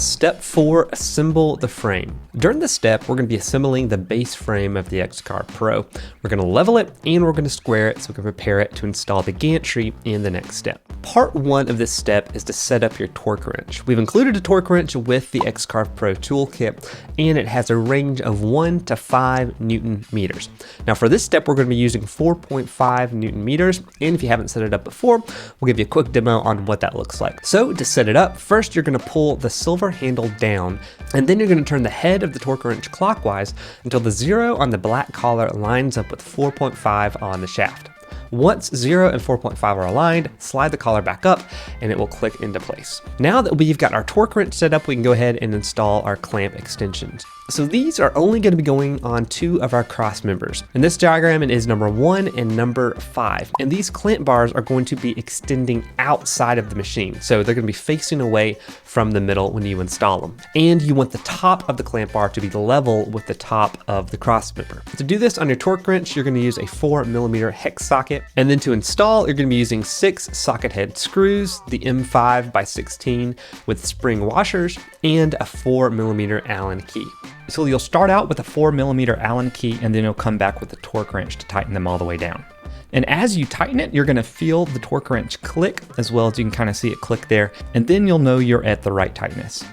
Step 4, assemble the frame. During this step, we're going to be assembling the base frame of the XCarve Pro. We're going to level it and we're going to square it so we can prepare it to install the gantry in the next step. Part 1 of this step is to set up your torque wrench. We've included a torque wrench with the XCarve Pro toolkit, and it has a range of 1 to 5 Newton meters. Now for this step, we're going to be using 4.5 Newton meters, and if you haven't set it up before, we'll give you a quick demo on what that looks like. So to set it up, first you're going to pull the silver handle down, and then you're going to turn the head of the torque wrench clockwise until the 0 on the black collar lines up with 4.5 on the shaft. Once 0 and 4.5 are aligned, slide the collar back up and it will click into place. Now that we've got our torque wrench set up, we can go ahead and install our clamp extensions. So these are only going to be going on 2 of our cross members. In this diagram, it is number 1 and number 5. And these clamp bars are going to be extending outside of the machine. So they're going to be facing away from the middle when you install them. And you want the top of the clamp bar to be level with the top of the cross member. To do this on your torque wrench, you're going to use a 4mm hex socket. And then to install, you're going to be using 6 socket head screws, the M5 by 16 with spring washers, and a 4mm Allen key. So you'll start out with a 4mm Allen key, and then you'll come back with the torque wrench to tighten them all the way down. And as you tighten it, you're gonna feel the torque wrench click, as well as you can kind of see it click there, and then you'll know you're at the right tightness.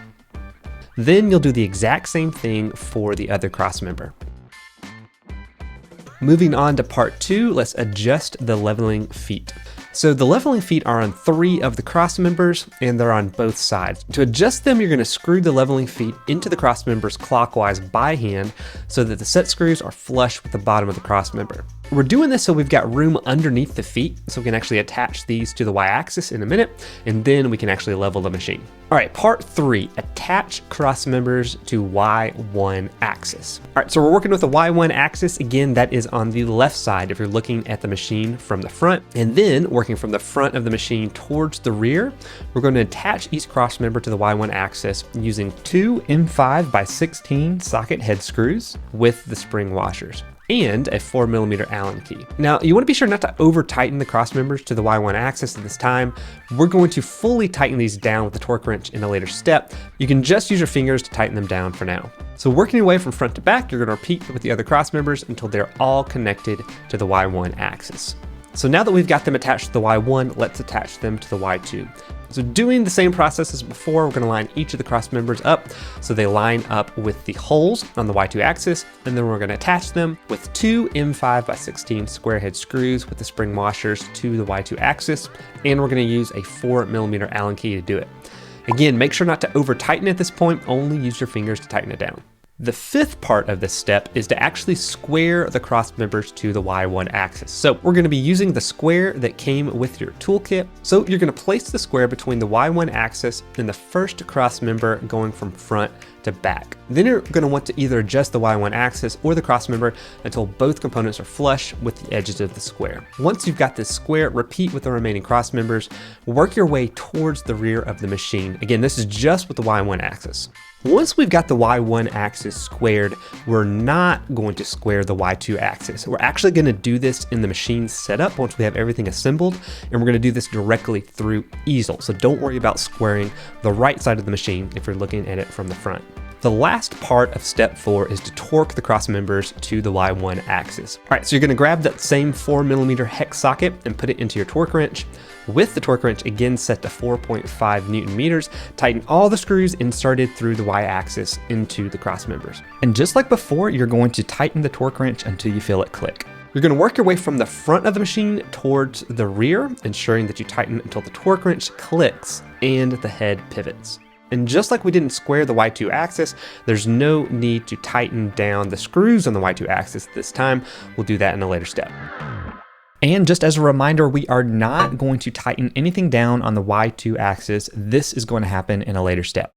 Then you'll do the exact same thing for the other cross member. Moving on to part 2, let's adjust the leveling feet. So the leveling feet are on 3 of the cross members, and they're on both sides. To adjust them, you're going to screw the leveling feet into the cross members clockwise by hand so that the set screws are flush with the bottom of the cross member. We're doing this so we've got room underneath the feet, so we can actually attach these to the Y-axis in a minute, and then we can actually level the machine. All right, part 3, attach cross members to Y1 axis. All right, so we're working with the Y1 axis. Again, that is on the left side if you're looking at the machine from the front. And then working from the front of the machine towards the rear, we're going to attach each cross member to the Y1 axis using 2 M5 by 16 socket head screws with the spring washers and a 4mm Allen key. Now, you want to be sure not to over tighten the cross members to the Y1 axis at this time. We're going to fully tighten these down with the torque wrench in a later step. You can just use your fingers to tighten them down for now. So working your way from front to back, you're going to repeat with the other cross members until they're all connected to the Y1 axis. So now that we've got them attached to the Y1, let's attach them to the Y2. So doing the same process as before, we're going to line each of the cross members up so they line up with the holes on the Y2 axis, and then we're going to attach them with 2 M5 by 16 square head screws with the spring washers to the Y2 axis, and we're going to use a 4mm Allen key to do it. Again, make sure not to over tighten at this point, only use your fingers to tighten it down. The 5th part of this step is to actually square the cross members to the Y1 axis. So we're going to be using the square that came with your toolkit. So you're going to place the square between the Y1 axis and the first cross member going from front to back. Then you're going to want to either adjust the Y1 axis or the cross member until both components are flush with the edges of the square. Once you've got this square, repeat with the remaining cross members. Work your way towards the rear of the machine. Again, this is just with the Y1 axis. Once we've got the Y1 axis squared, we're not going to square the Y2 axis. We're actually going to do this in the machine setup once we have everything assembled, and we're going to do this directly through easel. So don't worry about squaring the right side of the machine if you're looking at it from the front. The last part of step 4 is to torque the cross members to the Y1 axis. All right, so you're going to grab that same 4mm hex socket and put it into your torque wrench. With the torque wrench again set to 4.5 Newton meters, tighten all the screws inserted through the Y-axis into the cross members. And just like before, you're going to tighten the torque wrench until you feel it click. You're going to work your way from the front of the machine towards the rear, ensuring that you tighten until the torque wrench clicks and the head pivots. And just like we didn't square the Y2 axis, there's no need to tighten down the screws on the Y2 axis this time. We'll do that in a later step. And just as a reminder, we are not going to tighten anything down on the Y2 axis. This is going to happen in a later step.